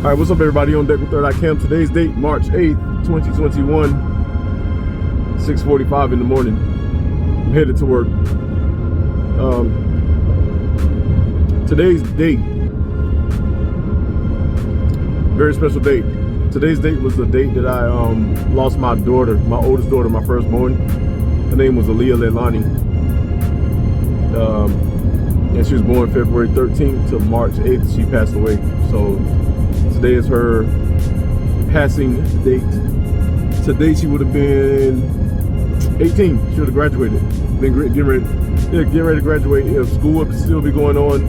All right, what's up, everybody? On deck with Third Eye Cam. Today's date, March 8th, 2021, 6:45 in the morning. I'm headed to work. Today's date, very special date. Today's date was the date that I lost my daughter, my oldest daughter, my firstborn. Her name was Aaliyah Leilani. And she was born February 13th to March 8th. She passed away. So today is her passing date. Today she would have been 18. She would have graduated. Been getting ready to graduate if school would still be going on,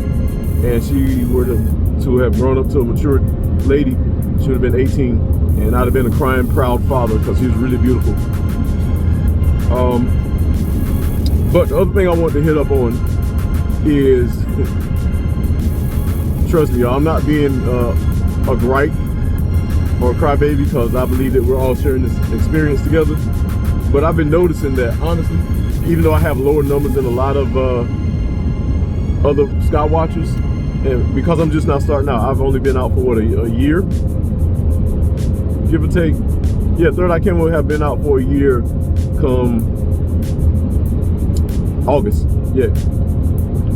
and she were to have grown up to a mature lady. She would have been 18, and I'd have been a crying proud father because she was really beautiful. But the other thing I want to hit up on is, trust me, y'all, I'm not being a gripe or a crybaby, because I believe that we're all sharing this experience together. But I've been noticing that, honestly, even though I have lower numbers than a lot of other sky watchers, and because I'm just now starting out, I've only been out for what, a year, give or take. Yeah, Third Eye Cam will have been out for a year come August. Yeah.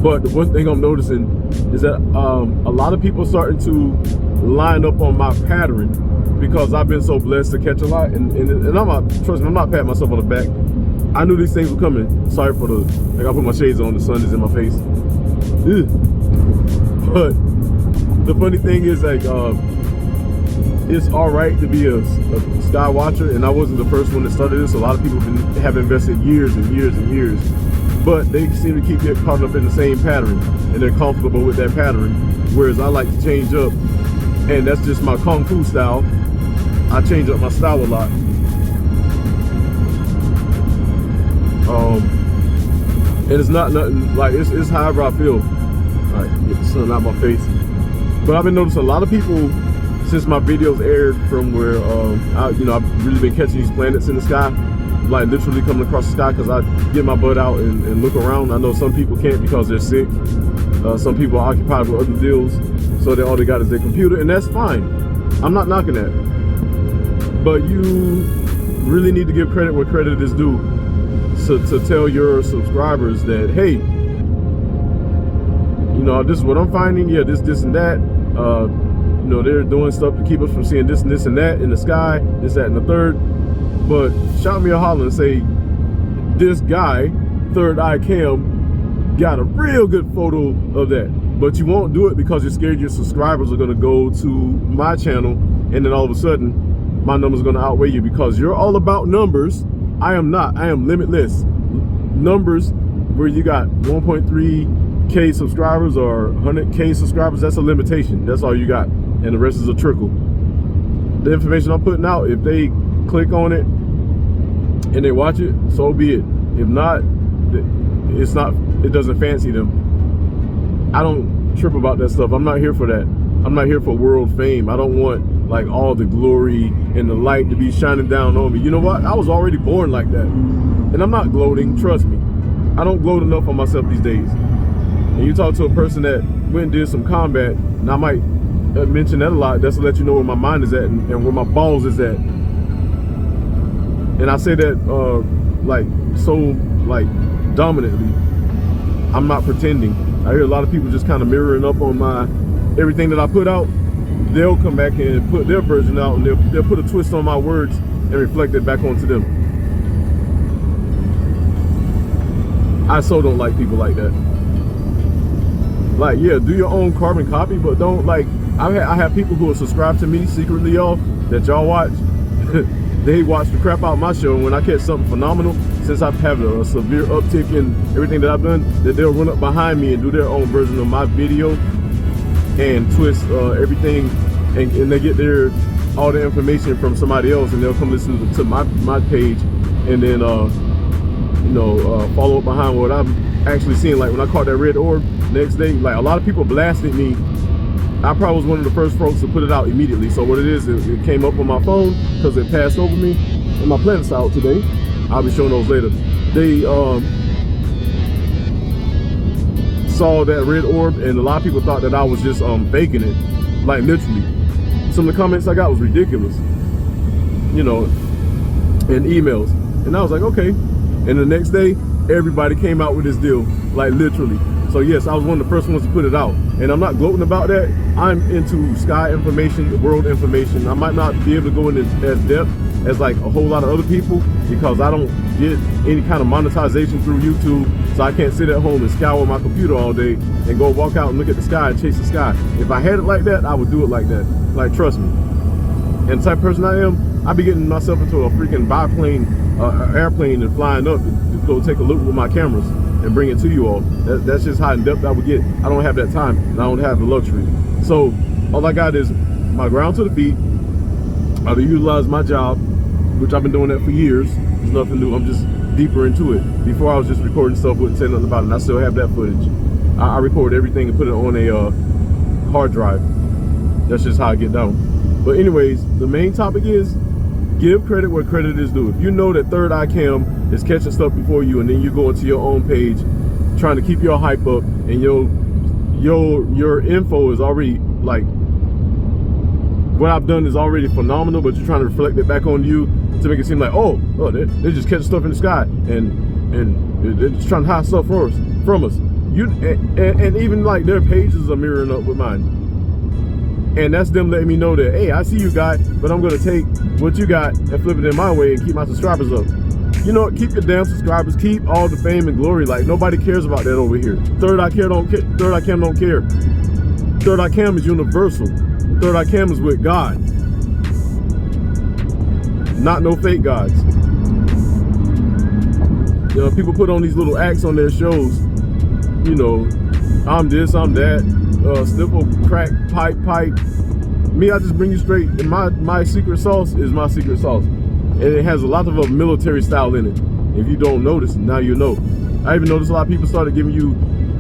But the one thing I'm noticing is that a lot of people are starting to line up on my pattern, because I've been so blessed to catch a lot. And I'm not, trust me, I'm not patting myself on the back. I knew these things were coming. Sorry for the, like, I put my shades on, the sun is in my face. Ugh. But the funny thing is, like, it's all right to be a sky watcher, and I wasn't the first one that started this. A lot of people have invested years and years and years, but they seem to keep getting caught up in the same pattern, and they're comfortable with that pattern, whereas I like to change up, and that's just my Kung Fu style. I change up my style a lot. And it's not nothing, like, it's however I feel. All right, get the sun out my face. But I've been noticing a lot of people, since my videos aired from where I've really been catching these planets in the sky, like literally coming across the sky, because I get my butt out and look around. I know some people can't because they're sick. Some people are occupied with other deals, so all they got is their computer, and that's fine. I'm not knocking that. But you really need to give credit where credit is due. So to tell your subscribers that, hey, this is what I'm finding. Yeah, this and that. They're doing stuff to keep us from seeing this and this and that in the sky, this, that, and the third. But shout me a holler and say, this guy, Third Eye Cam, got a real good photo of that. But you won't do it because you're scared your subscribers are going to go to my channel, and then all of a sudden my numbers are going to outweigh you, because you're all about numbers. I am not. I am limitless. Numbers where you got 1.3K subscribers or 100K subscribers, that's a limitation. That's all you got, and the rest is a trickle. The information I'm putting out, if they click on it and they watch it, so be it. If not, it doesn't fancy them. I don't trip about that stuff. I'm not here for that. I'm not here for world fame. I don't want, like, all the glory and the light to be shining down on me. You know what? I was already born like that, and I'm not gloating. Trust me, I don't gloat enough on myself these days. And you talk to a person that went and did some combat, and I might mention that a lot. That's to let you know where my mind is at and where my balls is at. And I say that so dominantly. I'm not pretending. I hear a lot of people just kind of mirroring up on everything that I put out. They'll come back and put their version out, and they'll put a twist on my words and reflect it back onto them. I so don't like people like that. Like, yeah, do your own carbon copy, but don't, like, I have people who are subscribed to me secretly, y'all, that y'all watch. They watch the crap out of my show, and when I catch something phenomenal, since I've had a severe uptick in everything that I've done, that they'll run up behind me and do their own version of my video and twist everything, and they get all the information from somebody else, and they'll come listen to my page, and then follow up behind what I'm actually seeing. Like when I caught that red orb next day, like a lot of people blasted me. I probably was one of the first folks to put it out immediately. So what it is, it came up on my phone because it passed over me, and my planet's out today. I'll be showing those later. They saw that red orb, and a lot of people thought that I was just faking it, like literally. some of the comments I got was ridiculous, you know, and emails. And I was like, okay. And the next day, everybody came out with this deal, like literally. So yes, I was one of the first ones to put it out. And I'm not gloating about that. I'm into sky information, world information. I might not be able to go in as depth as like a whole lot of other people because I don't get any kind of monetization through YouTube. So I can't sit at home and scour my computer all day and go walk out and look at the sky and chase the sky. If I had it like that, I would do it like that. Like, trust me. And the type of person I am, I be getting myself into a freaking biplane, airplane and flying up to go take a look with my cameras and bring it to you all. That's just how in depth I would get. I don't have that time and I don't have the luxury. So all I got is my ground to the feet. I'll utilize my job, which I've been doing that for years. It's nothing new. I'm just deeper into it. Before I was just recording stuff, wouldn't say nothing about it, and I still have that footage. I record everything and put it on a hard drive. That's just how I get down. But anyways, the main topic is give credit where credit is due. If you know that Third Eye Cam is catching stuff before you, and then you go into your own page trying to keep your hype up, and your info is already like, what I've done is already phenomenal, but you're trying to reflect it back on you to make it seem like, oh, they're just catching stuff in the sky and they're just trying to hide stuff from us. And even like their pages are mirroring up with mine. And that's them letting me know that, hey, I see you guy, but I'm gonna take what you got and flip it in my way and keep my subscribers up. You know what? Keep your damn subscribers. Keep all the fame and glory. Like, nobody cares about that over here. Third Eye Cam don't care. Third Eye Cam don't care. Third Eye Cam is universal. Third Eye Cam is with God, not no fake gods. You know, people put on these little acts on their shows. You know, I'm this, I'm that. Sniffle, crack, pipe. Me, I just bring you straight. And my secret sauce is my secret sauce, and it has a lot of a military style in it. If you don't notice, now you know. I even noticed a lot of people started giving you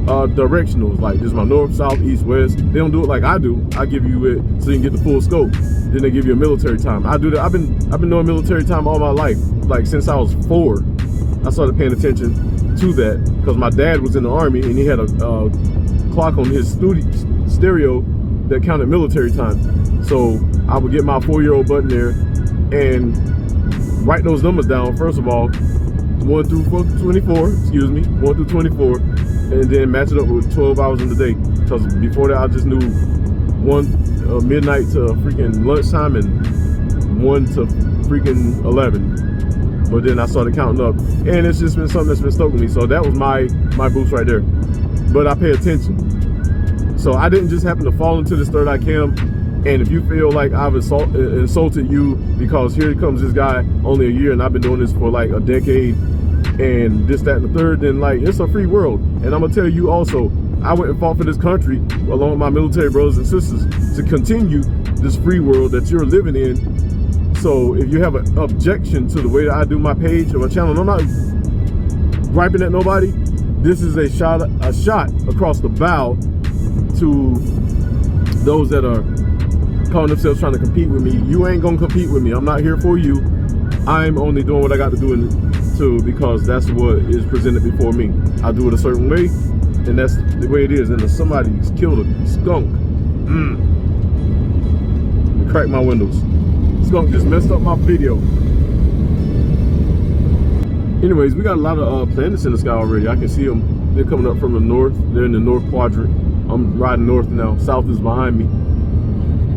directionals, like this is my north, south, east, west. They don't do it like I do. I give you it so you can get the full scope. Then they give you a military time. I do that. I've been doing military time all my life, like since I was 4. I started paying attention to that because my dad was in the Army and he had a clock on his stereo that counted military time. So I would get my 4-year-old button there and write those numbers down. First of all, 1 through 24, excuse me, 1 through 24, and then match it up with 12 hours in the day. Because before that, I just knew midnight to freaking lunchtime and 1 to freaking 11. But then I started counting up, and it's just been something that's been stuck with me. So that was my boost right there. But I pay attention. So I didn't just happen to fall into this Third Eye Cam. And if you feel like I've insulted you because here comes this guy only a year and I've been doing this for like a decade and this, that, and the third, then like it's a free world. And I'm gonna tell you also, I went and fought for this country along with my military brothers and sisters to continue this free world that you're living in. So if you have an objection to the way that I do my page or my channel, and I'm not griping at nobody, this is a shot across the bow to those that are calling themselves trying to compete with me. You ain't gonna compete with me. I'm not here for you. I'm only doing what I got to do because that's what is presented before me. I do it a certain way, and that's the way it is. And if somebody's killed a skunk, crack my windows. Skunk just messed up my video. Anyways, we got a lot of planets in the sky already. I can see them. They're coming up from the north. They're in the north quadrant. I'm riding north now. South is behind me.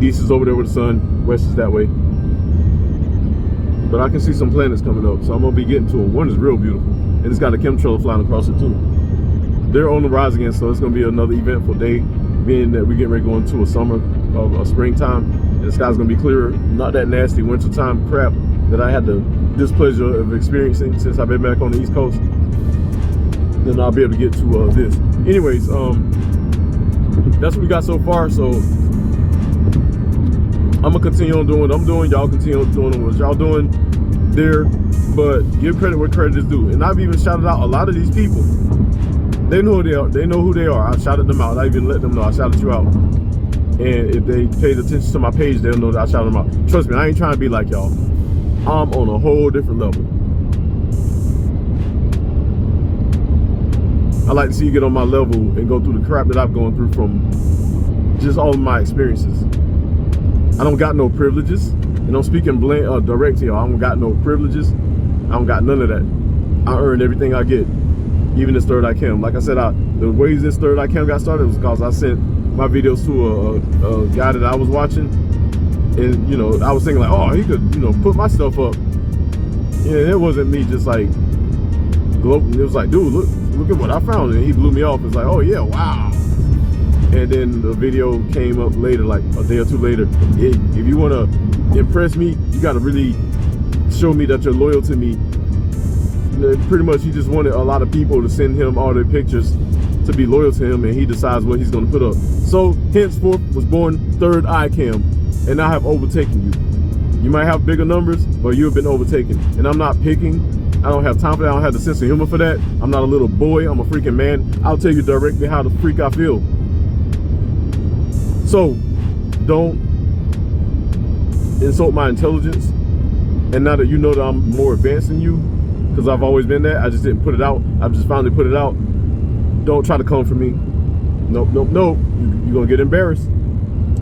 East is over there with the sun. West is that way. But I can see some planets coming up, so I'm gonna be getting to them. One is real beautiful, and it's got a chemtrail flying across it too. They're on the rise again, so it's gonna be another eventful day, being that we're getting ready to go into a summer, a springtime, and the sky's gonna be clearer, not that nasty wintertime crap that I had the displeasure of experiencing since I've been back on the East Coast. Then I'll be able to get to this. Anyways, that's what we got so far. So I'm gonna continue on doing what I'm doing. Y'all continue on doing what y'all doing there, but give credit where credit is due. And I've even shouted out a lot of these people. They know who they are. They know who they are. I shouted them out. I even let them know I shouted you out. And if they paid attention to my page, they'll know that I shouted them out. Trust me, I ain't trying to be like y'all. I'm on a whole different level. I like to see you get on my level and go through the crap that I've gone through from just all of my experiences. I don't got no privileges. And I'm speaking direct to y'all. I don't got no privileges. I don't got none of that. I earn everything I get, even this Third Eye Cam. Like I said, the ways this Third Eye Cam got started was because I sent my videos to a guy that I was watching, and you know, I was thinking like, oh, he could, you know, put my stuff up. Yeah, it wasn't me just like gloating. It was like, dude, look at what I found, and he blew me off. It's like, oh yeah, wow. And then the video came up later, like a day or two later. Hey, if you want to impress me, you got to really show me that you're loyal to me. Pretty much, he just wanted a lot of people to send him all their pictures to be loyal to him, and he decides what he's going to put up. So henceforth was born Third Eye Cam, and I have overtaken you. You might have bigger numbers, but you have been overtaken. And I'm not picking. I don't have time for that. I don't have the sense of humor for that. I'm not a little boy. I'm a freaking man. I'll tell you directly how the freak I feel. So don't insult my intelligence. And now that you know that I'm more advanced than you, because I've always been that, I just didn't put it out. I've just finally put it out. Don't try to come for me. Nope, nope, nope. You're going to get embarrassed.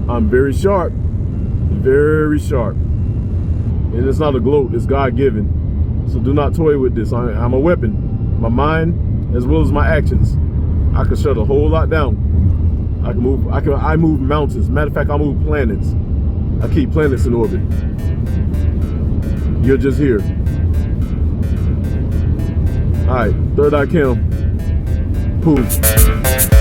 I'm very sharp. Very sharp. And it's not a gloat. It's God-given. So do not toy with this. I'm a weapon. My mind as well as my actions. I can shut a whole lot down. I can move. I move mountains. Matter of fact, I move planets. I keep planets in orbit. You're just here. All right, Third Eye Cam. Poof.